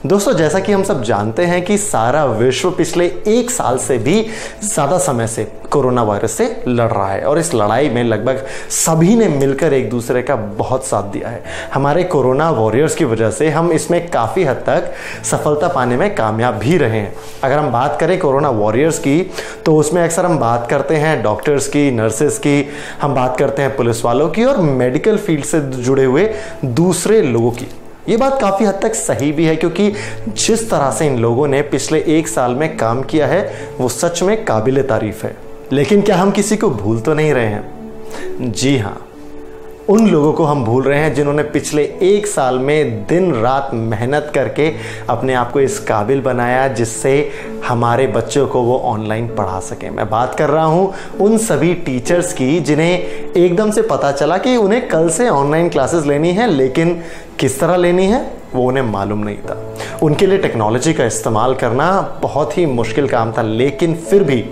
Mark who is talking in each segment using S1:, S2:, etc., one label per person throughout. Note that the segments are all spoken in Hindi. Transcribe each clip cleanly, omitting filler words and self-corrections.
S1: दोस्तों, जैसा कि हम सब जानते हैं कि सारा विश्व पिछले 1 साल से भी ज़्यादा समय से कोरोना वायरस से लड़ रहा है और इस लड़ाई में लगभग सभी ने मिलकर एक दूसरे का बहुत साथ दिया है। हमारे कोरोना वॉरियर्स की वजह से हम इसमें काफ़ी हद तक सफलता पाने में कामयाब भी रहे हैं। अगर हम बात करें कोरोना वॉरियर्स की, तो उसमें अक्सर हम बात करते हैं डॉक्टर्स की, नर्सेस की, हम बात करते हैं पुलिस वालों की और मेडिकल फील्ड से जुड़े हुए दूसरे लोगों की। ये बात काफ़ी हद तक सही भी है, क्योंकि जिस तरह से इन लोगों ने पिछले 1 साल में काम किया है वो सच में काबिले तारीफ है। लेकिन क्या हम किसी को भूल तो नहीं रहे हैं? जी हाँ, उन लोगों को हम भूल रहे हैं जिन्होंने पिछले 1 साल में दिन रात मेहनत करके अपने आप को इस काबिल बनाया जिससे हमारे बच्चों को वो ऑनलाइन पढ़ा सकें। मैं बात कर रहा हूँ उन सभी टीचर्स की जिन्हें एकदम से पता चला कि उन्हें कल से ऑनलाइन क्लासेस लेनी है, लेकिन किस तरह लेनी है वो उन्हें मालूम नहीं था। उनके लिए टेक्नोलॉजी का इस्तेमाल करना बहुत ही मुश्किल काम था, लेकिन फिर भी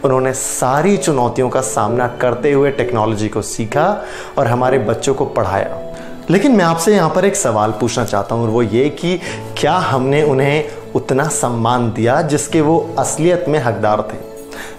S1: उन्होंने सारी चुनौतियों का सामना करते हुए टेक्नोलॉजी को सीखा और हमारे बच्चों को पढ़ाया। लेकिन मैं आपसे यहाँ पर एक सवाल पूछना चाहता हूँ, और वो ये कि क्या हमने उन्हें उतना सम्मान दिया जिसके वो असलियत में हकदार थे?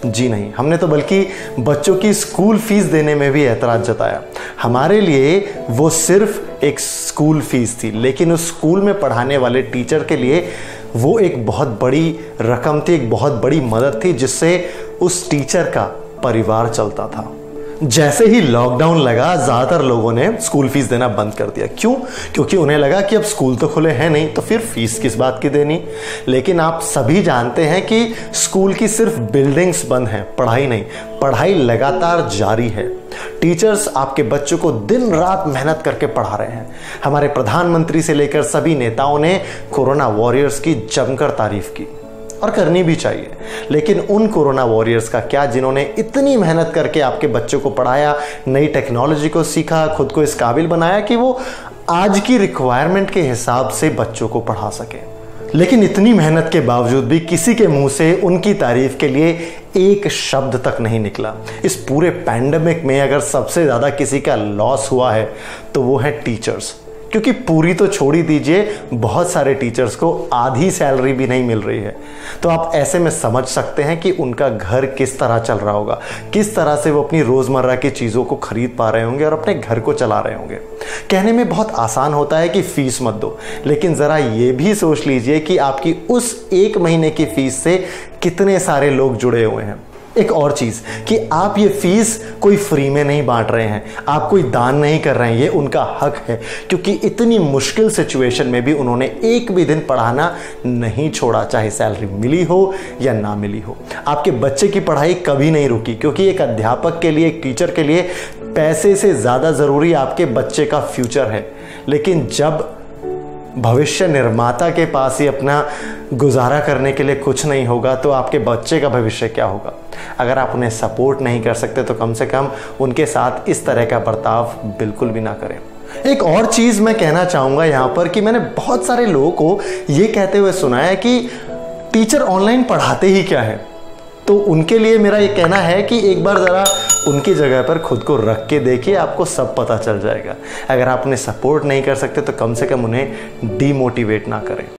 S1: जी नहीं, हमने तो बल्कि बच्चों की स्कूल फीस देने में भी एतराज़ जताया। हमारे लिए वो सिर्फ एक स्कूल फीस थी, लेकिन उस स्कूल में पढ़ाने वाले टीचर के लिए वो एक बहुत बड़ी रकम थी, एक बहुत बड़ी मदद थी जिससे उस टीचर का परिवार चलता था। जैसे ही लॉकडाउन लगा, ज़्यादातर लोगों ने स्कूल फीस देना बंद कर दिया। क्यों? क्योंकि उन्हें लगा कि अब स्कूल तो खुले हैं नहीं, तो फिर फीस किस बात की देनी। लेकिन आप सभी जानते हैं कि स्कूल की सिर्फ बिल्डिंग्स बंद हैं, पढ़ाई नहीं। पढ़ाई लगातार जारी है। टीचर्स आपके बच्चों को दिन रात मेहनत करके पढ़ा रहे हैं। हमारे प्रधानमंत्री से लेकर सभी नेताओं ने कोरोना वॉरियर्स की जमकर तारीफ की, और करनी भी चाहिए। लेकिन उन कोरोना वॉरियर्स का क्या जिन्होंने इतनी मेहनत करके आपके बच्चों को पढ़ाया, नई टेक्नोलॉजी को सीखा, खुद को इस काबिल बनाया कि वो आज की रिक्वायरमेंट के हिसाब से बच्चों को पढ़ा सके। लेकिन इतनी मेहनत के बावजूद भी किसी के मुंह से उनकी तारीफ के लिए एक शब्द तक नहीं निकला। इस पूरे पैंडेमिक में अगर सबसे ज़्यादा किसी का लॉस हुआ है तो वो है टीचर्स, क्योंकि पूरी तो छोड़ ही दीजिए, बहुत सारे टीचर्स को आधी सैलरी भी नहीं मिल रही है। तो आप ऐसे में समझ सकते हैं कि उनका घर किस तरह चल रहा होगा, किस तरह से वो अपनी रोज़मर्रा की चीज़ों को खरीद पा रहे होंगे और अपने घर को चला रहे होंगे। कहने में बहुत आसान होता है कि फ़ीस मत दो, लेकिन ज़रा ये भी सोच लीजिए कि आपकी उस 1 महीने की फ़ीस से कितने सारे लोग जुड़े हुए हैं। एक और चीज़ कि आप ये फीस कोई फ्री में नहीं बांट रहे हैं, आप कोई दान नहीं कर रहे हैं, ये उनका हक है, क्योंकि इतनी मुश्किल सिचुएशन में भी उन्होंने एक भी दिन पढ़ाना नहीं छोड़ा, चाहे सैलरी मिली हो या ना मिली हो। आपके बच्चे की पढ़ाई कभी नहीं रुकी, क्योंकि एक अध्यापक के लिए, एक टीचर के लिए पैसे से ज़्यादा ज़रूरी आपके बच्चे का फ्यूचर है। लेकिन जब भविष्य निर्माता के पास ही अपना गुजारा करने के लिए कुछ नहीं होगा, तो आपके बच्चे का भविष्य क्या होगा? अगर आप उन्हें सपोर्ट नहीं कर सकते तो कम से कम उनके साथ इस तरह का बर्ताव बिल्कुल भी ना करें। एक और चीज़ मैं कहना चाहूँगा यहाँ पर कि मैंने बहुत सारे लोगों को ये कहते हुए सुना है कि टीचर ऑनलाइन पढ़ाते ही क्या है। तो उनके लिए मेरा ये कहना है कि एक बार ज़रा उनकी जगह पर खुद को रख के देखिए, आपको सब पता चल जाएगा। अगर आप उन्हें सपोर्ट नहीं कर सकते तो कम से कम उन्हें डीमोटिवेट ना करें।